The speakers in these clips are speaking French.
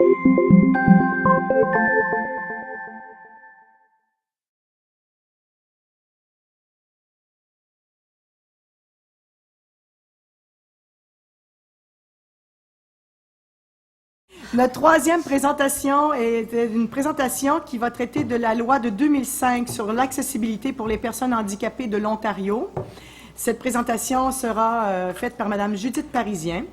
Notre troisième présentation est une présentation qui va traiter de la loi de 2005 sur l'accessibilité pour les personnes handicapées de l'Ontario. Cette présentation sera faite par Mme Judith Parisien.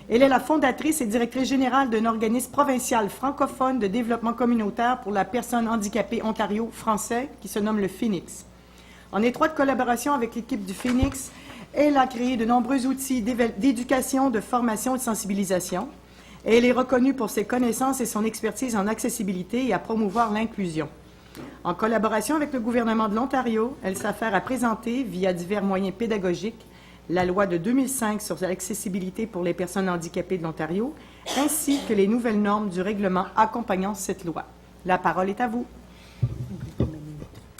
Elle est la fondatrice et directrice générale d'un organisme provincial francophone de développement communautaire pour la personne handicapée Ontario français qui se nomme le Phoenix. En étroite collaboration avec l'équipe du Phoenix, elle a créé de nombreux outils d'éducation, de formation et de sensibilisation. Et elle est reconnue pour ses connaissances et son expertise en accessibilité et à promouvoir l'inclusion. En collaboration avec le gouvernement de l'Ontario, elle s'affaire à présenter, via divers moyens pédagogiques, la loi de 2005 sur l'accessibilité pour les personnes handicapées de l'Ontario, ainsi que les nouvelles normes du règlement accompagnant cette loi. La parole est à vous.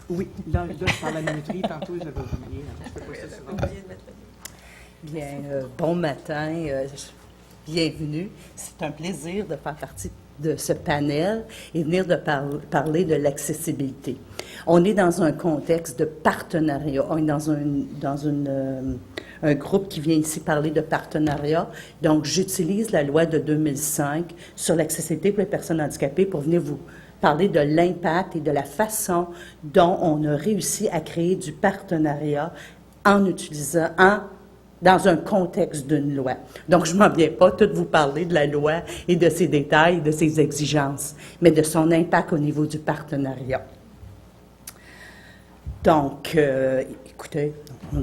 Oui, là je parle à la minuterie, tantôt j'avais oublié. Je peux pas ça souvent. Bien, bon matin. Bienvenue. C'est un plaisir de faire partie de ce panel et venir de parler de l'accessibilité. On est dans un contexte de partenariat. On est dans un groupe qui vient ici parler de partenariat. Donc, j'utilise la loi de 2005 sur l'accessibilité pour les personnes handicapées pour venir vous parler de l'impact et de la façon dont on a réussi à créer du partenariat en utilisant, dans un contexte d'une loi. Donc, je ne m'en viens pas tout vous parler de la loi et de ses détails, de ses exigences, mais de son impact au niveau du partenariat. Donc, écoutez,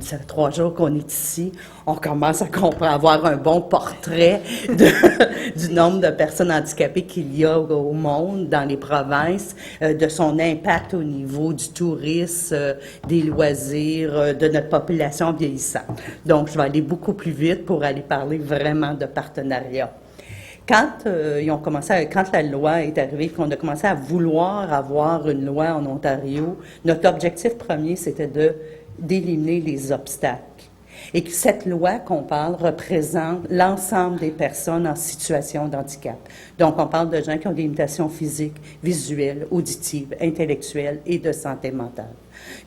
ça fait 3 jours qu'on est ici. On commence à avoir un bon portrait du nombre de personnes handicapées qu'il y a au monde, dans les provinces, de son impact au niveau du tourisme, des loisirs, de notre population vieillissante. Donc, je vais aller beaucoup plus vite pour aller parler vraiment de partenariat. Quand la loi est arrivée, qu'on a commencé à vouloir avoir une loi en Ontario, notre objectif premier, c'était d'éliminer les obstacles. Et que cette loi qu'on parle représente l'ensemble des personnes en situation de handicap. Donc, on parle de gens qui ont des limitations physiques, visuelles, auditives, intellectuelles et de santé mentale.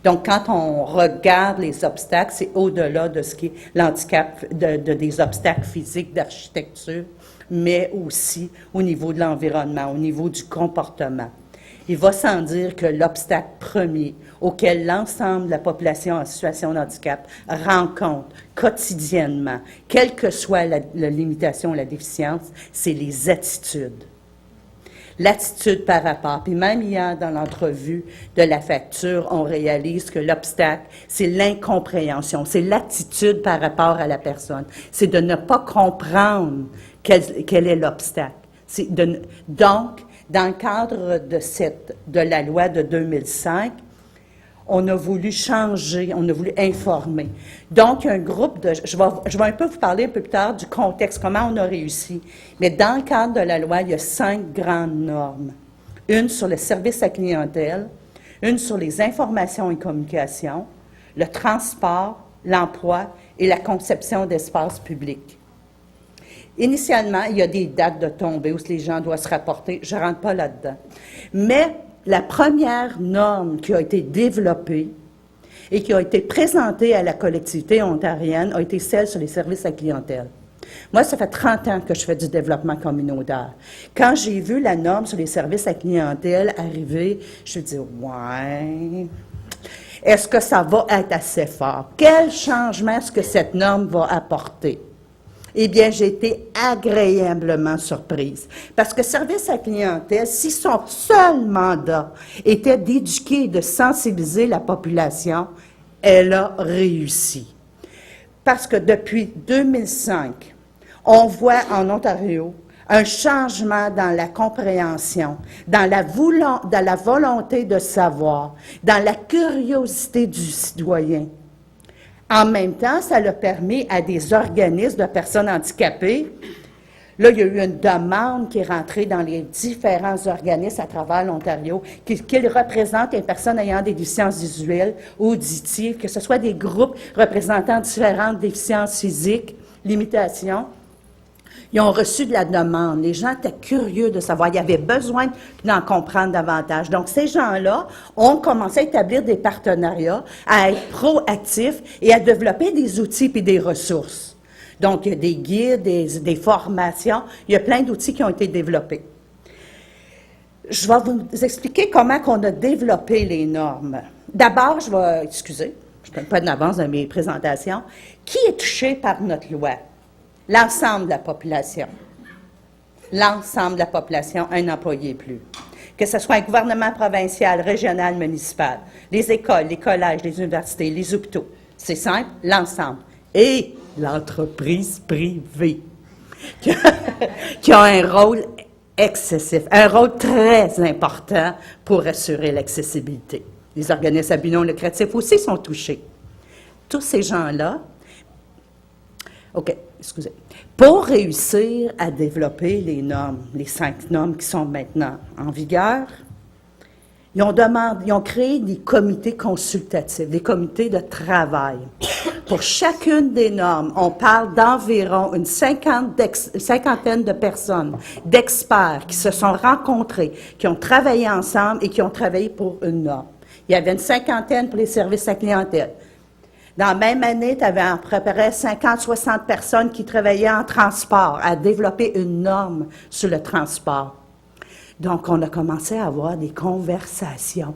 Donc, quand on regarde les obstacles, c'est au-delà de ce qui est l'handicap, des obstacles physiques, d'architecture, mais aussi au niveau de l'environnement, au niveau du comportement. Il va sans dire que l'obstacle premier auquel l'ensemble de la population en situation de handicap rencontre quotidiennement, quelle que soit la limitation ou la déficience, c'est les attitudes. L'attitude par rapport. Puis même hier, dans l'entrevue de la facture, on réalise que l'obstacle, c'est l'incompréhension, c'est l'attitude par rapport à la personne. C'est de ne pas comprendre quel est l'obstacle. Donc, dans le cadre de la loi de 2005, on a voulu changer, on a voulu informer. Donc, un groupe de... Je vais un peu vous parler un peu plus tard du contexte, comment on a réussi. Mais dans le cadre de la loi, il y a 5 grandes normes. Une sur le service à clientèle, une sur les informations et communications, le transport, l'emploi et la conception d'espaces publics. Initialement, il y a des dates de tombée où les gens doivent se rapporter. Je ne rentre pas là-dedans. Mais la première norme qui a été développée et qui a été présentée à la collectivité ontarienne a été celle sur les services à clientèle. Moi, ça fait 30 ans que je fais du développement communautaire. Quand j'ai vu la norme sur les services à clientèle arriver, je me dis « ouais, est-ce que ça va être assez fort? Quel changement est-ce que cette norme va apporter? » Eh bien, j'ai été agréablement surprise. Parce que service à clientèle, si son seul mandat était d'éduquer et de sensibiliser la population, elle a réussi. Parce que depuis 2005, on voit en Ontario un changement dans la compréhension, dans la volonté de savoir, dans la curiosité du citoyen. En même temps, ça a permis à des organismes de personnes handicapées. Là, il y a eu une demande qui est rentrée dans les différents organismes à travers l'Ontario, qu'ils représentent les personnes ayant des déficiences visuelles, auditives, que ce soit des groupes représentant différentes déficiences physiques, limitations. Ils ont reçu de la demande. Les gens étaient curieux de savoir. Il y avait besoin d'en comprendre davantage. Donc, ces gens-là ont commencé à établir des partenariats, à être proactifs et à développer des outils et des ressources. Donc, il y a des guides, des formations. Il y a plein d'outils qui ont été développés. Je vais vous expliquer comment on a développé les normes. D'abord, je ne donne pas d'avance dans mes présentations. Qui est touché par notre loi? L'ensemble de la population. L'ensemble de la population, un employé plus. Que ce soit un gouvernement provincial, régional, municipal, les écoles, les collèges, les universités, les hôpitaux. C'est simple, l'ensemble. Et l'entreprise privée, qui a un rôle excessif, un rôle très important pour assurer l'accessibilité. Les organismes à but non lucratif aussi sont touchés. Tous ces gens-là, pour réussir à développer les normes, les 5 normes qui sont maintenant en vigueur, ils ont créé des comités consultatifs, des comités de travail. Pour chacune des normes, on parle d'environ une cinquantaine de personnes, d'experts qui se sont rencontrés, qui ont travaillé ensemble et qui ont travaillé pour une norme. Il y avait une cinquantaine pour les services à clientèle. Dans la même année, tu avais à peu près 50-60 personnes qui travaillaient en transport, à développer une norme sur le transport. Donc, on a commencé à avoir des conversations.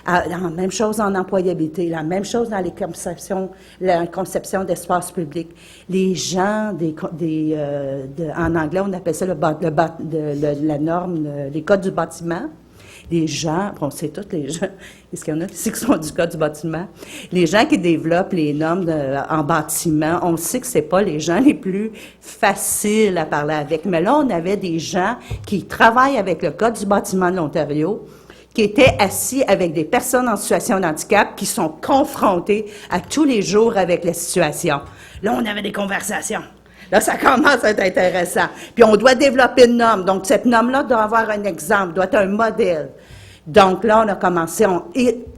La même chose en employabilité, la même chose dans la conception d'espace public. Les gens, en anglais, on appelle ça la norme, les codes du bâtiment. Les gens, on sait tous les gens, est-ce qu'il y en a ici qui sont du code du bâtiment? Les gens qui développent les normes en bâtiment, on sait que c'est pas les gens les plus faciles à parler avec. Mais là, on avait des gens qui travaillent avec le code du bâtiment de l'Ontario, qui étaient assis avec des personnes en situation de handicap qui sont confrontées à tous les jours avec la situation. Là, on avait des conversations. Là, ça commence à être intéressant. Puis, on doit développer une norme. Donc, cette norme-là doit avoir un exemple, doit être un modèle. Donc, là, on a commencé,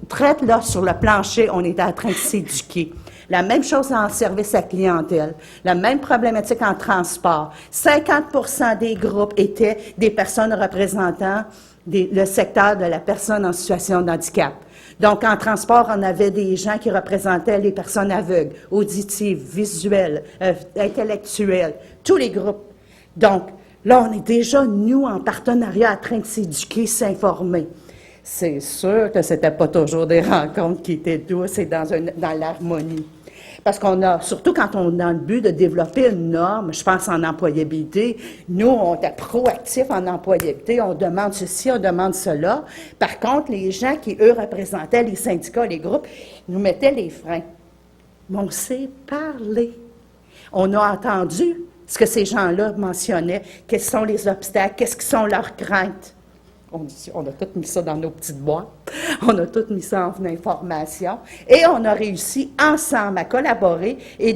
traite là, sur le plancher, on était en train de s'éduquer. La même chose en service à clientèle, la même problématique en transport. 50% des groupes étaient des personnes représentant le secteur de la personne en situation de handicap. Donc, en transport, on avait des gens qui représentaient les personnes aveugles, auditives, visuelles, intellectuelles, tous les groupes. Donc, là, on est déjà, nous, en partenariat, en train de s'éduquer, s'informer. C'est sûr que c'était pas toujours des rencontres qui étaient douces et dans l'harmonie. Parce qu'on a, surtout quand on est dans le but de développer une norme, je pense en employabilité, nous, on est proactifs en employabilité, on demande ceci, on demande cela. Par contre, les gens qui, eux, représentaient les syndicats, les groupes, nous mettaient les freins. Mais on s'est parlé. On a entendu ce que ces gens-là mentionnaient, quels sont les obstacles, qu'est-ce qui sont leurs craintes. On a tout mis ça dans nos petites boîtes, on a tout mis ça en information, et on a réussi ensemble à collaborer et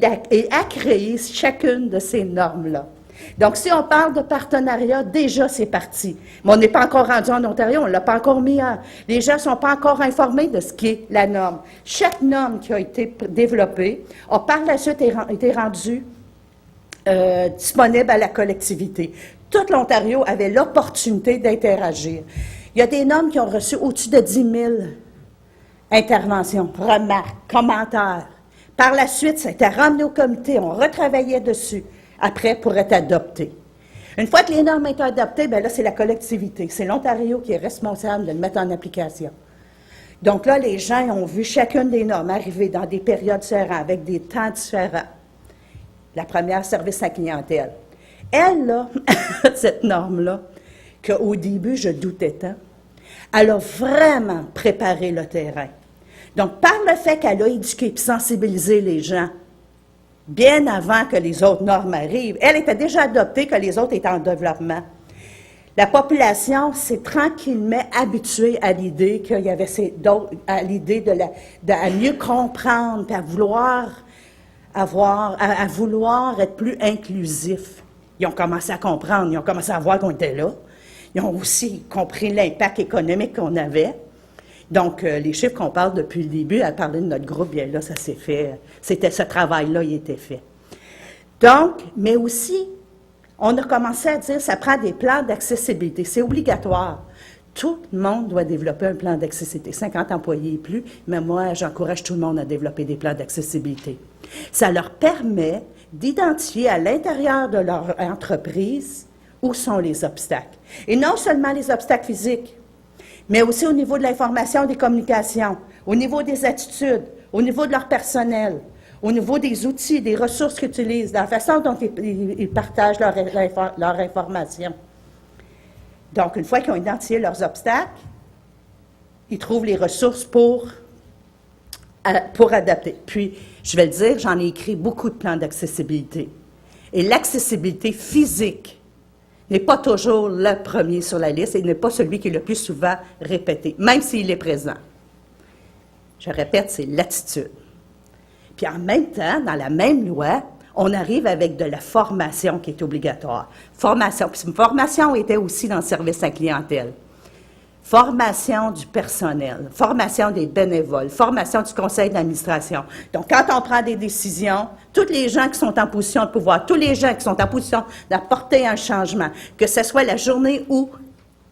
à créer chacune de ces normes-là. Donc, si on parle de partenariat, déjà c'est parti. Mais on n'est pas encore rendu en Ontario, on ne l'a pas encore mis les gens ne sont pas encore informés de ce qu'est la norme. Chaque norme qui a été développée a par la suite été rendue disponible à la collectivité. Tout l'Ontario avait l'opportunité d'interagir. Il y a des normes qui ont reçu au-dessus de 10 000 interventions, remarques, commentaires. Par la suite, ça a été ramené au comité, on retravaillait dessus, après pour être adopté. Une fois que les normes ont été adoptées, bien là, c'est la collectivité. C'est l'Ontario qui est responsable de le mettre en application. Donc là, les gens ont vu chacune des normes arriver dans des périodes différentes, avec des temps différents. La première, service à clientèle. Elle, là, cette norme-là, qu'au début, je doutais tant, elle a vraiment préparé le terrain. Donc, par le fait qu'elle a éduqué et sensibilisé les gens, bien avant que les autres normes arrivent, elle était déjà adoptée, que les autres étaient en développement. La population s'est tranquillement habituée à l'idée qu'il y avait à l'idée à mieux comprendre, puis à vouloir être plus inclusif. Ils ont commencé à comprendre, ils ont commencé à voir qu'on était là. Ils ont aussi compris l'impact économique qu'on avait. Donc, les chiffres qu'on parle depuis le début, à parler de notre groupe, bien là, ça s'est fait. Ce travail-là, il était fait. Donc, mais aussi, on a commencé à dire ça prend des plans d'accessibilité. C'est obligatoire. Tout le monde doit développer un plan d'accessibilité. 50 employés et plus, mais moi, j'encourage tout le monde à développer des plans d'accessibilité. Ça leur permet d'identifier à l'intérieur de leur entreprise où sont les obstacles. Et non seulement les obstacles physiques, mais aussi au niveau de l'information, des communications, au niveau des attitudes, au niveau de leur personnel, au niveau des outils, des ressources qu'ils utilisent, de la façon dont ils partagent leur information. Donc, une fois qu'ils ont identifié leurs obstacles, ils trouvent les ressources pour adapter. Puis, je vais le dire, j'en ai écrit beaucoup de plans d'accessibilité. Et l'accessibilité physique n'est pas toujours le premier sur la liste et n'est pas celui qui est le plus souvent répété, même s'il est présent. Je répète, c'est l'attitude. Puis en même temps, dans la même loi, on arrive avec de la formation qui est obligatoire. Formation était aussi dans le service à clientèle. Formation du personnel, formation des bénévoles, formation du conseil d'administration. Donc, quand on prend des décisions, tous les gens qui sont en position de pouvoir, tous les gens qui sont en position d'apporter un changement, que ce soit la journée où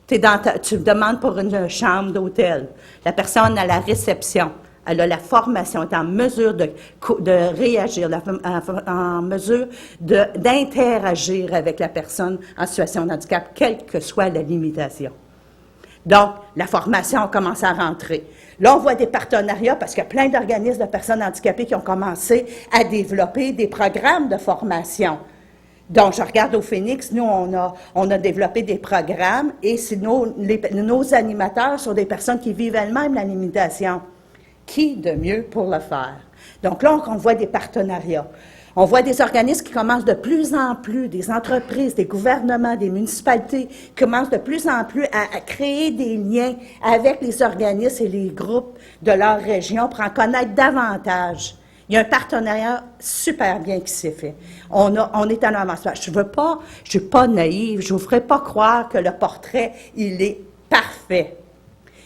tu demandes pour une chambre d'hôtel, la personne à la réception, elle a la formation, est en mesure de réagir, en mesure d'interagir avec la personne en situation de handicap, quelle que soit la limitation. Donc, la formation a commencé à rentrer. Là, on voit des partenariats parce qu'il y a plein d'organismes de personnes handicapées qui ont commencé à développer des programmes de formation. Donc, je regarde au Phoenix, nous, on a développé des programmes et nos animateurs sont des personnes qui vivent elles-mêmes la limitation. Qui de mieux pour le faire? Donc là, on voit des partenariats. On voit des organismes qui commencent de plus en plus, des entreprises, des gouvernements, des municipalités, qui commencent de plus en plus à créer des liens avec les organismes et les groupes de leur région pour en connaître davantage. Il y a un partenariat super bien qui s'est fait. On est en avancement. Je suis pas naïve, je vous ferai pas croire que le portrait, il est parfait.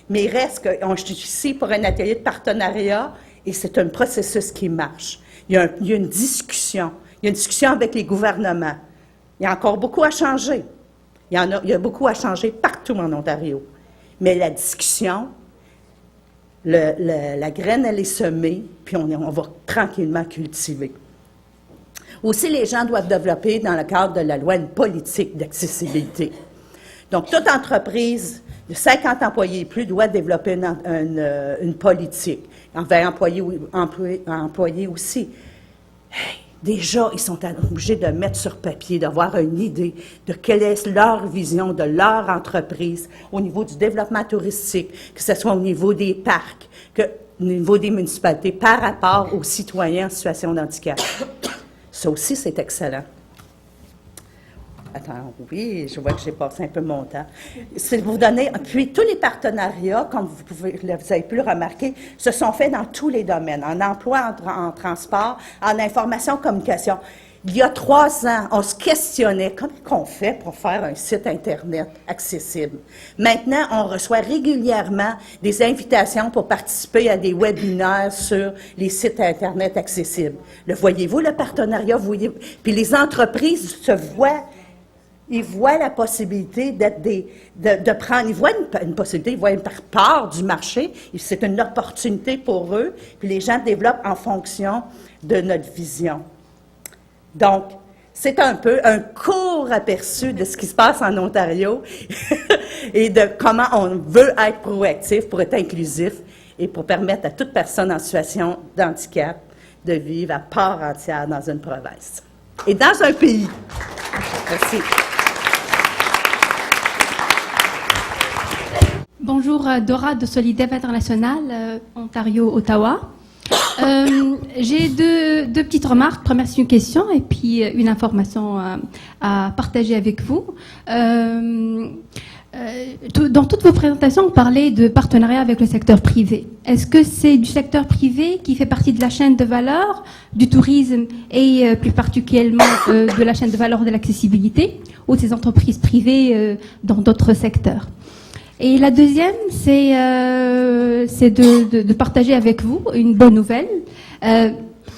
Mais il reste que, je suis ici pour un atelier de partenariat et c'est un processus qui marche. Il y a une discussion. Il y a une discussion avec les gouvernements. Il y a encore beaucoup à changer. Il y a beaucoup à changer partout en Ontario. Mais la discussion, la graine, elle est semée, puis on va tranquillement cultiver. Aussi, les gens doivent développer, dans le cadre de la loi, une politique d'accessibilité. Donc, toute entreprise de 50 employés et plus doit développer une politique envers employés aussi. Hey, déjà, ils sont obligés de mettre sur papier, d'avoir une idée de quelle est leur vision de leur entreprise au niveau du développement touristique, que ce soit au niveau des parcs, au niveau des municipalités, par rapport aux citoyens en situation de handicap. Ça aussi, c'est excellent. Attends, oui, je vois que j'ai passé un peu mon temps. C'est vous donner, puis tous les partenariats, comme vous avez pu le remarquer, se sont faits dans tous les domaines, en emploi, en transport, en information, communication. Il y a 3 ans, on se questionnait comment on fait pour faire un site Internet accessible. Maintenant, on reçoit régulièrement des invitations pour participer à des webinaires sur les sites Internet accessibles. Le voyez-vous, le partenariat? Puis les entreprises se voient. Ils voient la possibilité de prendre, ils voient une possibilité, ils voient une part du marché, c'est une opportunité pour eux, puis les gens développent en fonction de notre vision. Donc, c'est un peu un court aperçu de ce qui se passe en Ontario et de comment on veut être proactif pour être inclusif et pour permettre à toute personne en situation de handicap de vivre à part entière dans une province et dans un pays. Merci. Bonjour, Dora de Solidaire International, Ontario-Ottawa. J'ai deux petites remarques. Première, c'est une question et puis une information à partager avec vous. Dans toutes vos présentations, vous parlez de partenariat avec le secteur privé. Est-ce que c'est du secteur privé qui fait partie de la chaîne de valeur du tourisme et plus particulièrement de la chaîne de valeur de l'accessibilité ou ces entreprises privées dans d'autres secteurs? Et la deuxième, c'est de partager avec vous une bonne nouvelle.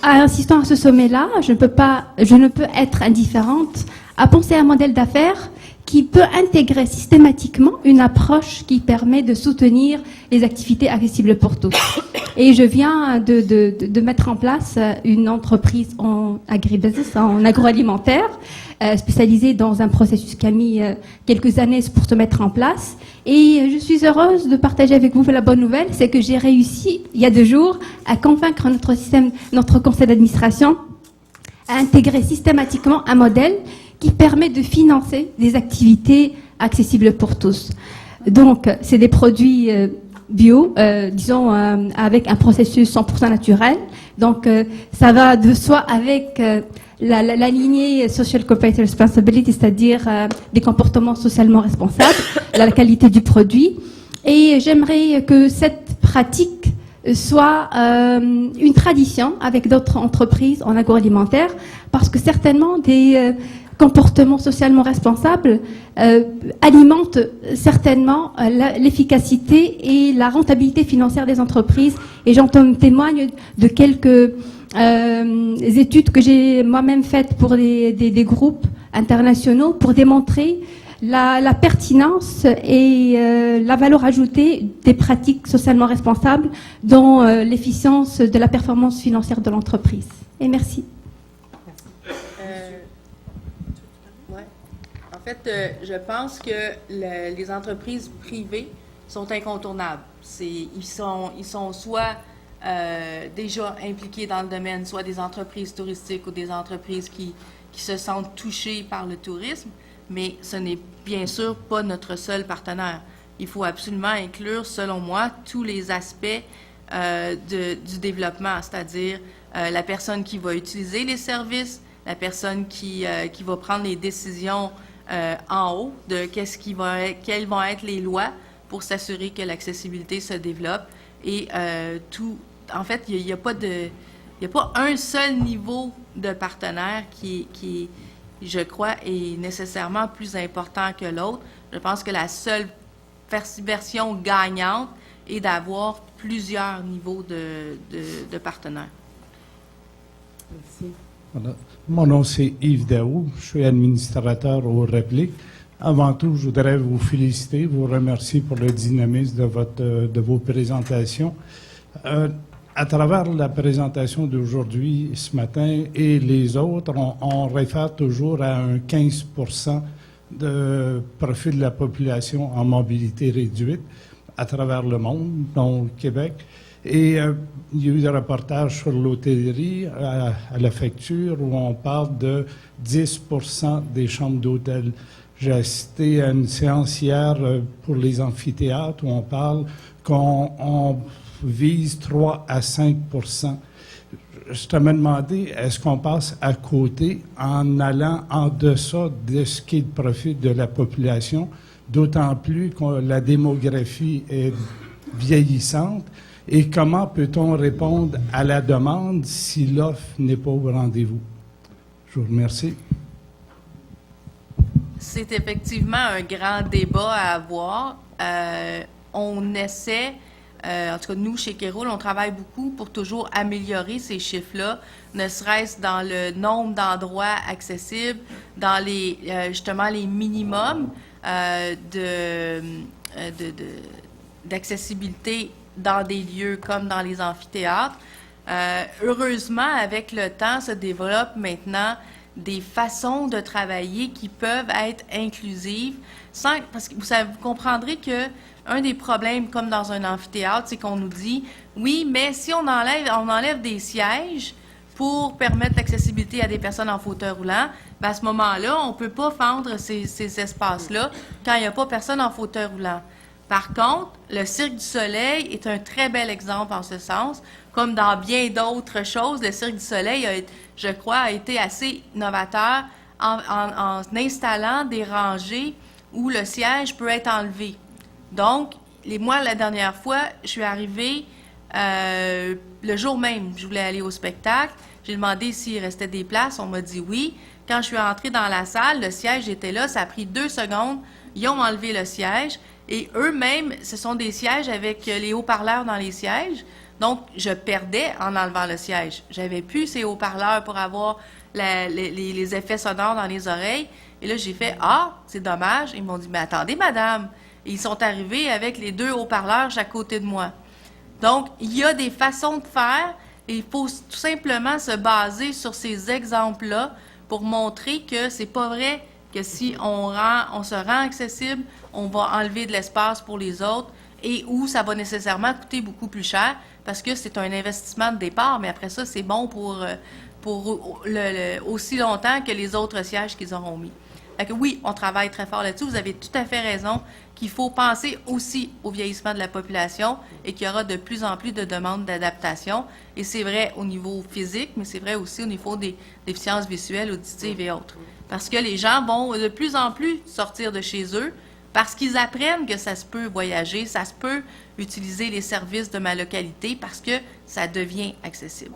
Assistant à ce sommet-là, je ne peux être indifférente à penser un modèle d'affaires qui peut intégrer systématiquement une approche qui permet de soutenir les activités accessibles pour tous. Et je viens de mettre en place une entreprise en agribusiness, en agroalimentaire, spécialisée dans un processus qui a mis quelques années pour se mettre en place. Et je suis heureuse de partager avec vous la bonne nouvelle, c'est que j'ai réussi, il y a 2 jours, à convaincre notre conseil d'administration à intégrer systématiquement un modèle qui permet de financer des activités accessibles pour tous. Donc, c'est des produits bio, disons, avec un processus 100% naturel. Donc, ça va de soi avec la lignée Social Corporate Responsibility, c'est-à-dire des comportements socialement responsables, la qualité du produit. Et j'aimerais que cette pratique soit une tradition avec d'autres entreprises en agroalimentaire, parce que certainement des comportements socialement responsables alimentent certainement l'efficacité et la rentabilité financière des entreprises. Et j'en témoigne de quelques études que j'ai moi-même faites pour des groupes internationaux pour démontrer la pertinence et la valeur ajoutée des pratiques socialement responsables dans l'efficience de la performance financière de l'entreprise. Et merci. En fait, je pense que les entreprises privées sont incontournables. Ils sont soit déjà impliqués dans le domaine, soit des entreprises touristiques ou des entreprises qui se sentent touchées par le tourisme, mais ce n'est bien sûr pas notre seul partenaire. Il faut absolument inclure, selon moi, tous les aspects du développement, c'est-à-dire la personne qui va utiliser les services, la personne qui va prendre les décisions en haut de quelles vont être les lois pour s'assurer que l'accessibilité se développe. Et en fait, il n'y a pas un seul niveau de partenaire qui, je crois, est nécessairement plus important que l'autre. Je pense que la seule version gagnante est d'avoir plusieurs niveaux de partenaires. Merci. Voilà. Mon nom, c'est Yves Daou. Je suis administrateur au Réplique. Avant tout, je voudrais vous féliciter, vous remercier pour le dynamisme de vos présentations. À travers la présentation d'aujourd'hui, ce matin, et les autres, on réfère toujours à un 15% de profit de la population en mobilité réduite à travers le monde, dont le Québec. Et il y a eu des reportages sur l'hôtellerie à la facture où on parle de 10% des chambres d'hôtel. J'ai assisté à une séance hier pour les amphithéâtres où on parle qu'on vise 3 à 5%. Je me demandé, est-ce qu'on passe à côté en allant en deçà de ce qui est le profit de la population, d'autant plus que la démographie est vieillissante? Et comment peut-on répondre à la demande si l'offre n'est pas au rendez-vous? Je vous remercie. C'est effectivement un grand débat à avoir. On essaie, en tout cas nous, chez Kéroul, on travaille beaucoup pour toujours améliorer ces chiffres-là, ne serait-ce dans le nombre d'endroits accessibles, dans justement les minimums d'accessibilité dans des lieux comme dans les amphithéâtres. Heureusement, avec le temps, se développent maintenant des façons de travailler qui peuvent être inclusives, parce que vous comprendrez que un des problèmes, comme dans un amphithéâtre, c'est qu'on nous dit, oui, mais si on enlève des sièges pour permettre l'accessibilité à des personnes en fauteuil roulant, ben à ce moment-là, on ne peut pas fendre ces espaces-là quand il n'y a pas personne en fauteuil roulant. Par contre, le Cirque du Soleil est un très bel exemple en ce sens. Comme dans bien d'autres choses, le Cirque du Soleil, je crois, a été assez novateur en installant des rangées où le siège peut être enlevé. Donc, moi, la dernière fois, je suis arrivée le jour même, je voulais aller au spectacle. J'ai demandé s'il restait des places. On m'a dit oui. Quand je suis entrée dans la salle, le siège était là. Ça a pris 2 secondes. Ils ont enlevé le siège. Et eux-mêmes, ce sont des sièges avec les haut-parleurs dans les sièges. Donc, je perdais en enlevant le siège. J'avais plus ces haut-parleurs pour avoir les effets sonores dans les oreilles. Et là, j'ai fait « Ah, c'est dommage. » Ils m'ont dit « Mais attendez, madame. » Et ils sont arrivés avec les 2 haut-parleurs à côté de moi. Donc, il y a des façons de faire et il faut tout simplement se baser sur ces exemples-là pour montrer que c'est pas vrai que si on se rend accessible, on va enlever de l'espace pour les autres et où ça va nécessairement coûter beaucoup plus cher parce que c'est un investissement de départ, mais après ça, c'est bon pour aussi longtemps que les autres sièges qu'ils auront mis. Fait que oui, on travaille très fort là-dessus. Vous avez tout à fait raison qu'il faut penser aussi au vieillissement de la population et qu'il y aura de plus en plus de demandes d'adaptation. Et c'est vrai au niveau physique, mais c'est vrai aussi au niveau des déficiences visuelles, auditives et autres. Parce que les gens vont de plus en plus sortir de chez eux parce qu'ils apprennent que ça se peut voyager, ça se peut utiliser les services de ma localité parce que ça devient accessible.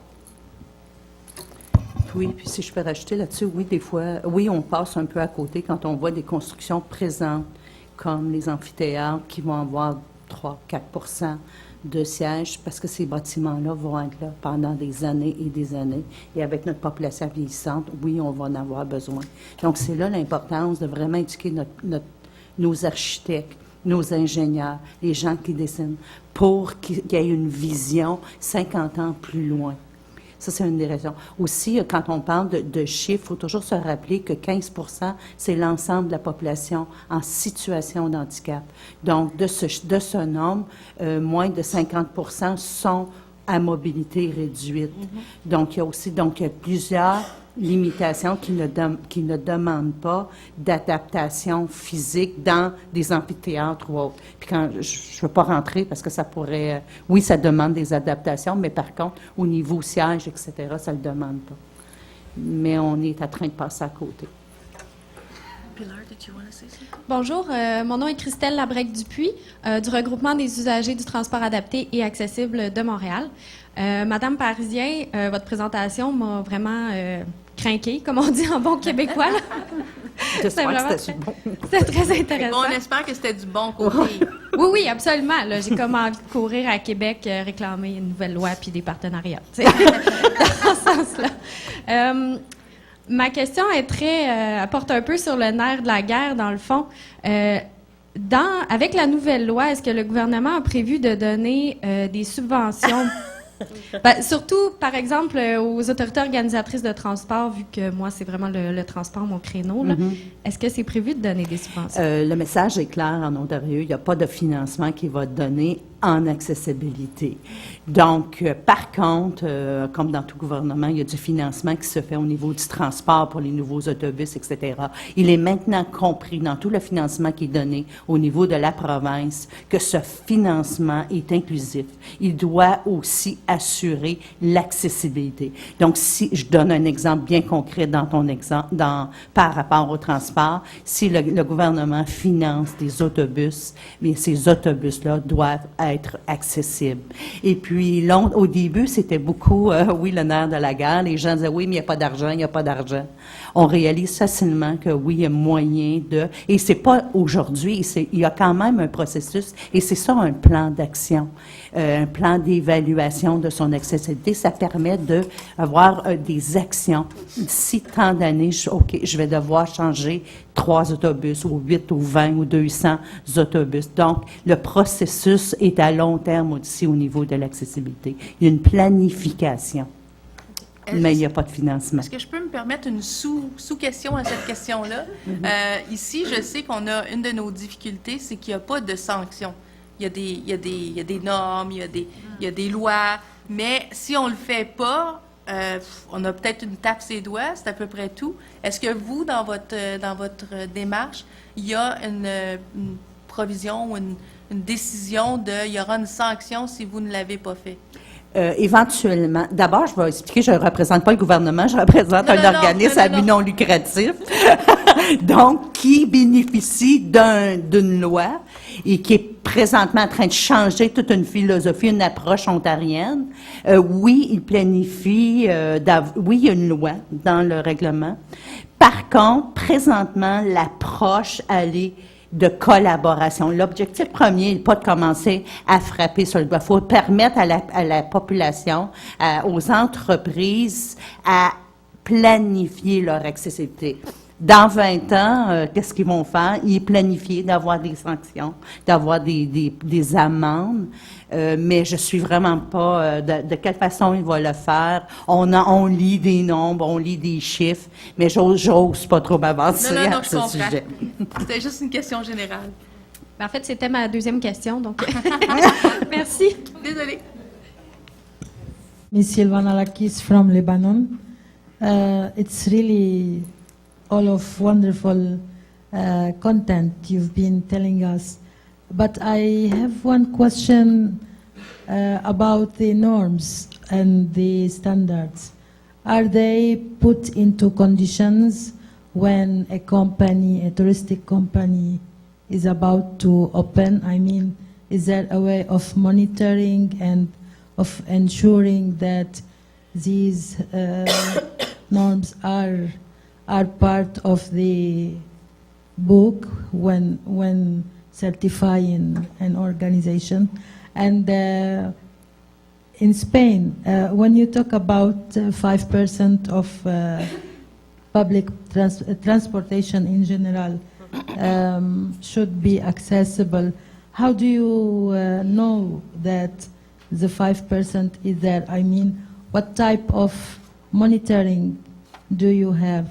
Oui, puis si je peux rajouter là-dessus, oui, des fois, oui, on passe un peu à côté quand on voit des constructions présentes, comme les amphithéâtres qui vont avoir 3-4 % de sièges, parce que ces bâtiments-là vont être là pendant des années et des années. Et avec notre population vieillissante, oui, on va en avoir besoin. Donc, c'est là l'importance de vraiment éduquer nos architectes, nos ingénieurs, les gens qui dessinent, pour qu'il y ait une vision 50 ans plus loin. Ça, c'est une des raisons. Aussi, quand on parle de chiffres, il faut toujours se rappeler que 15 % c'est l'ensemble de la population en situation d'handicap. Donc, de ce nombre, moins de 50 % sont à mobilité réduite. Donc, il y a aussi plusieurs limitations qui ne demandent pas d'adaptation physique dans des amphithéâtres ou autres. Puis quand je ne veux pas rentrer parce que ça pourrait... oui, ça demande des adaptations, mais par contre, au niveau siège, etc., ça ne le demande pas. Mais on est en train de passer à côté. Pilar, did you want to say something? Bonjour, mon nom est Christelle Labrec-Dupuis, du regroupement des usagers du transport adapté et accessible de Montréal. Madame Parisien, votre présentation m'a vraiment crinqué, comme on dit en bon québécois. J'espère que c'était bon. C'était très intéressant. Bon, on espère que c'était du bon côté. Oui, absolument. Là, j'ai comme envie de courir à Québec, réclamer une nouvelle loi puis des partenariats. Dans ce sens-là. Ma question porte un peu sur le nerf de la guerre, dans le fond. Avec la nouvelle loi, est-ce que le gouvernement a prévu de donner des subventions? Surtout, par exemple, aux autorités organisatrices de transport, vu que moi, c'est vraiment le transport, mon créneau. Là. Est-ce que c'est prévu de donner des subventions? Le message est clair en Ontario. Il n'y a pas de financement qui va donner en accessibilité. Donc, par contre, comme dans tout gouvernement, il y a du financement qui se fait au niveau du transport pour les nouveaux autobus, etc. Il est maintenant compris dans tout le financement qui est donné au niveau de la province que ce financement est inclusif. Il doit aussi assurer l'accessibilité. Donc, si je donne un exemple bien concret dans ton exemple, par rapport au transport, si le gouvernement finance des autobus, bien, ces autobus-là doivent être accessibles. Et puis, au début, c'était beaucoup, oui, le nerf de la guerre. Les gens disaient, oui, mais il n'y a pas d'argent, il n'y a pas d'argent. On réalise facilement que oui, il y a moyen de... Et c'est pas aujourd'hui, il y a quand même un processus, et c'est ça un plan d'action, un plan d'évaluation de son accessibilité. Ça permet d'avoir des actions. D'ici tant d'années, je vais devoir changer 3 autobus, ou 8, ou 20, ou 200 autobus. Donc, le processus est à long terme aussi au niveau de l'accessibilité. Il y a une planification. Mais il n'y a pas de financement. Est-ce que je peux me permettre une sous-question à cette question-là? Ici, je sais qu'on a une de nos difficultés, c'est qu'il n'y a pas de sanctions. Il y a des normes, il y a des lois, mais si on ne le fait pas, on a peut-être une tape ses doigts, c'est à peu près tout. Est-ce que vous, dans votre démarche, il y a une provision ou une décision il y aura une sanction si vous ne l'avez pas fait? Éventuellement. D'abord, je vais expliquer, je ne représente pas le gouvernement, je représente un organisme à but non lucratif, donc qui bénéficie d'une loi et qui est présentement en train de changer toute une philosophie, une approche ontarienne. Oui, il planifie, oui, il y a une loi dans le règlement. Par contre, présentement, l'approche, elle est de collaboration. L'objectif premier n'est pas de commencer à frapper sur le doigt. Il faut permettre à la population, aux entreprises, à planifier leur accessibilité. dans 20 ans, qu'est-ce qu'ils vont faire? Il est planifié d'avoir des sanctions, d'avoir des amendes, mais je suis vraiment pas de quelle façon il va le faire. On lit des nombres, on lit des chiffres, mais j'ose pas trop m'avancer Non, à je ce comprends. sujet. C'était juste une question générale. Ben, en fait, c'était ma deuxième question, donc merci. Désolée. Miss Silvana Lakis from Lebanon. It's really all of wonderful content you've been telling us. But I have one question about the norms and the standards. Are they put into conditions when a company, a touristic company, is about to open? I mean, is there a way of monitoring and of ensuring that these norms are part of the book when certifying an organization? And in Spain, when you talk about 5% of public transportation in general should be accessible, how do you know that the 5% is there? I mean, what type of monitoring do you have?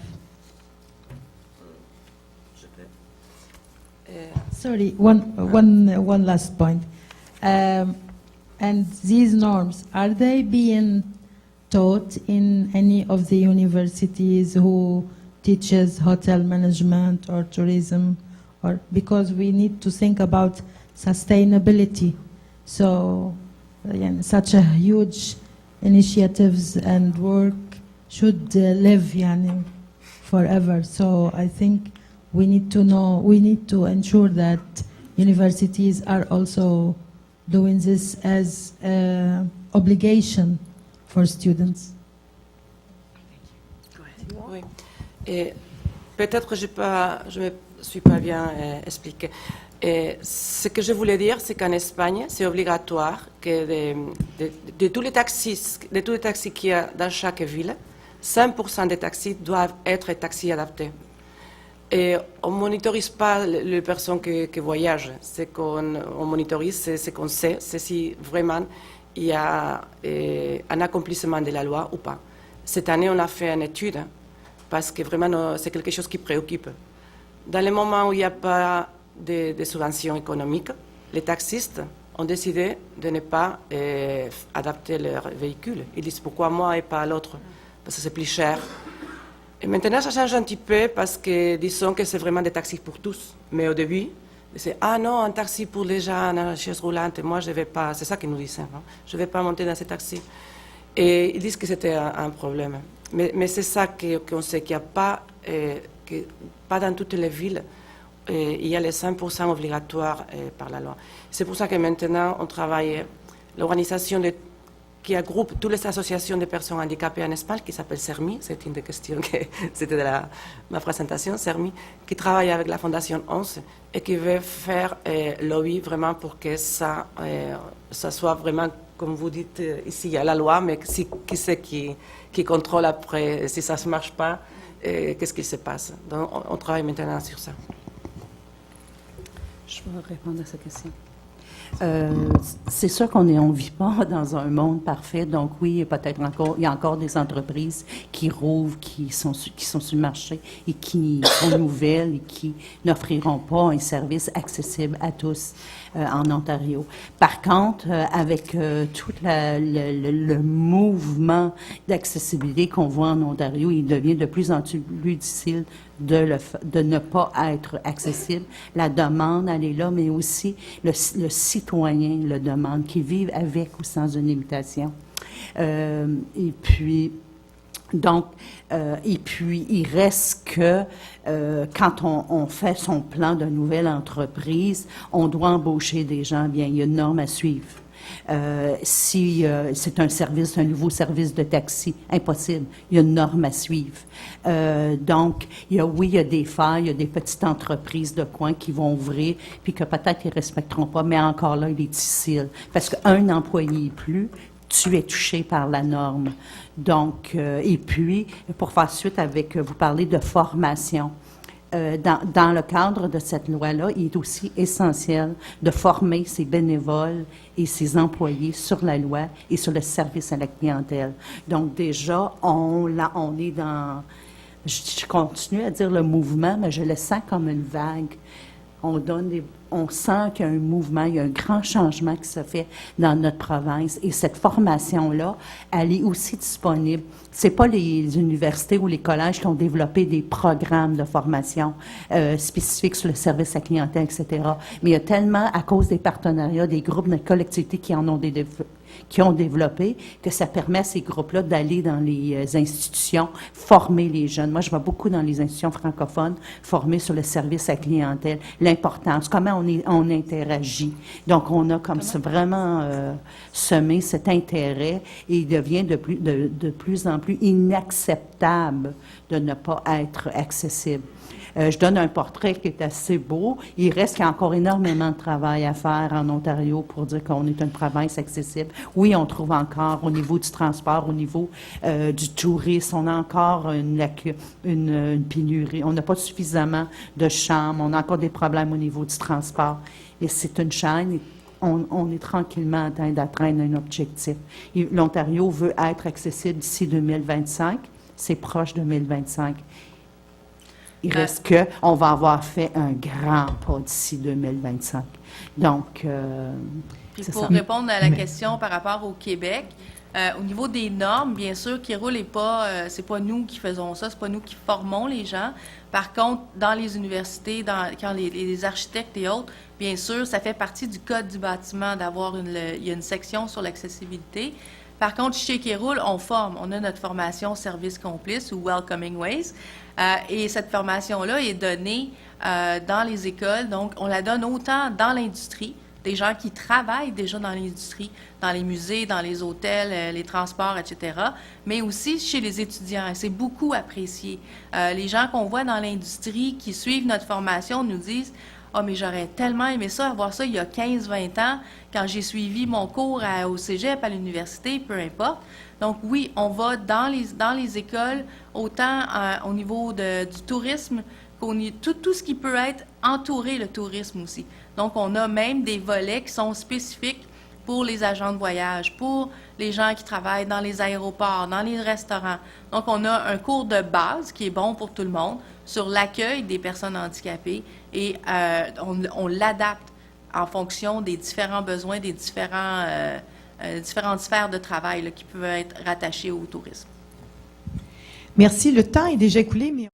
Sorry, one last point. And these norms, are they being taught in any of the universities who teaches hotel management or tourism? Or because we need to think about sustainability. So such a huge initiatives and work should live forever. So I think we need to ensure that universities are also doing this as an obligation for students. Oui. Et peut-être que je me suis pas bien expliquée. Et ce que je voulais dire, c'est qu'en Espagne, c'est obligatoire que de tous les taxis qu'il y a dans chaque ville, 5% des taxis doivent être taxis adaptés. Et on ne monitorise pas les personnes qui voyagent. Ce qu'on monitorise, c'est ce qu'on sait, c'est si vraiment il y a un accomplissement de la loi ou pas. Cette année, on a fait une étude parce que vraiment, c'est quelque chose qui préoccupe. Dans le moment où il n'y a pas de subventions économiques, les taxistes ont décidé de ne pas adapter leur véhicule. Ils disent pourquoi moi et pas l'autre, parce que c'est plus cher. Et maintenant, ça change un petit peu parce que disons que c'est vraiment des taxis pour tous. Mais au début, c'est ah non, un taxi pour les gens en chaise roulante, moi je ne vais pas, c'est ça qu'ils nous disent, hein, je ne vais pas monter dans ces taxis. Et ils disent que c'était un problème. Mais c'est ça qu'on sait qu'il n'y a pas, pas dans toutes les villes, il y a les 5% obligatoires par la loi. C'est pour ça que maintenant, on travaille, l'organisation qui regroupe toutes les associations de personnes handicapées en Espagne, qui s'appelle CERMI, c'est une des questions que c'était de ma présentation, CERMI, qui travaille avec la Fondation 11 et qui veut faire lobby vraiment pour que ça soit vraiment, comme vous dites, ici il y a la loi, mais qui c'est qui contrôle après, si ça ne marche pas, qu'est-ce qui se passe. Donc on travaille maintenant sur ça. Je vais répondre à cette question. C'est sûr qu'on ne vit pas dans un monde parfait, donc oui, peut-être il y a encore des entreprises qui rouvrent, qui sont sur le marché et qui sont nouvelles et qui n'offriront pas un service accessible à tous en Ontario. Par contre, avec tout le mouvement d'accessibilité qu'on voit en Ontario, il devient de plus en plus difficile de ne pas être accessible. La demande, elle est là, mais aussi le citoyen le demande, qui vivent avec ou sans une limitation. Et puis, il reste que quand on fait son plan de nouvelle entreprise, on doit embaucher des gens. Bien, il y a une norme à suivre. Si c'est un nouveau service de taxi, impossible. Il y a une norme à suivre. Donc, il y a des failles, il y a des petites entreprises de coin qui vont ouvrir, puis que peut-être ils ne respecteront pas, mais encore là, il est difficile. Parce qu'un employé plus, tu es touché par la norme. Donc, et puis, pour faire suite avec, vous parlez de formation. Dans le cadre de cette loi-là, il est aussi essentiel de former ces bénévoles et ces employés sur la loi et sur le service à la clientèle. Donc déjà, on est dans, je continue à dire le mouvement, mais je le sens comme une vague. On sent qu'il y a un mouvement, il y a un grand changement qui se fait dans notre province. Et cette formation-là, elle est aussi disponible. C'est pas les universités ou les collèges qui ont développé des programmes de formation spécifiques sur le service à clientèle, etc. Mais il y a tellement, à cause des partenariats, des groupes de collectivités qui ont développé, que ça permet à ces groupes-là d'aller dans les institutions, former les jeunes. Moi, je vais beaucoup dans les institutions francophones, former sur le service à clientèle, l'importance, comment on interagit. Donc, on a comme ça vraiment semé cet intérêt et il devient de plus en plus inacceptable de ne pas être accessible. Je donne un portrait qui est assez beau. Il reste qu'il y a encore énormément de travail à faire en Ontario pour dire qu'on est une province accessible. Oui, on trouve encore au niveau du transport, au niveau du tourisme, on a encore une pénurie. On n'a pas suffisamment de chambres, on a encore des problèmes au niveau du transport. Et c'est une chaîne. On est tranquillement en train d'atteindre un objectif. L'Ontario veut être accessible d'ici 2025. C'est proche de 2025. Il reste qu'on va avoir fait un grand pas d'ici 2025. Donc, c'est pour répondre à la question par rapport au Québec, au niveau des normes, bien sûr, Kéroul n'est pas, c'est pas nous qui faisons ça, c'est pas nous qui formons les gens. Par contre, dans les universités, quand les architectes et autres, bien sûr, ça fait partie du code du bâtiment d'avoir il y a une section sur l'accessibilité. Par contre, chez Kéroul, on forme. On a notre formation Service complice ou Welcoming Ways. Et cette formation-là est donnée dans les écoles. Donc, on la donne autant dans l'industrie, des gens qui travaillent déjà dans l'industrie, dans les musées, dans les hôtels, les transports, etc., mais aussi chez les étudiants. Et c'est beaucoup apprécié. Les gens qu'on voit dans l'industrie qui suivent notre formation nous disent « Ah, mais j'aurais tellement aimé ça, avoir ça il y a 15-20 ans, quand j'ai suivi mon cours au cégep, à l'université, peu importe. » Donc oui, on va dans les écoles, autant au niveau du tourisme, tout ce qui peut être entouré le tourisme aussi. Donc on a même des volets qui sont spécifiques pour les agents de voyage, pour les gens qui travaillent dans les aéroports, dans les restaurants. Donc on a un cours de base qui est bon pour tout le monde sur l'accueil des personnes handicapées et on l'adapte en fonction des différents besoins, des différentes sphères de travail là, qui peuvent être rattachées au tourisme. Merci. Le temps est déjà écoulé, mais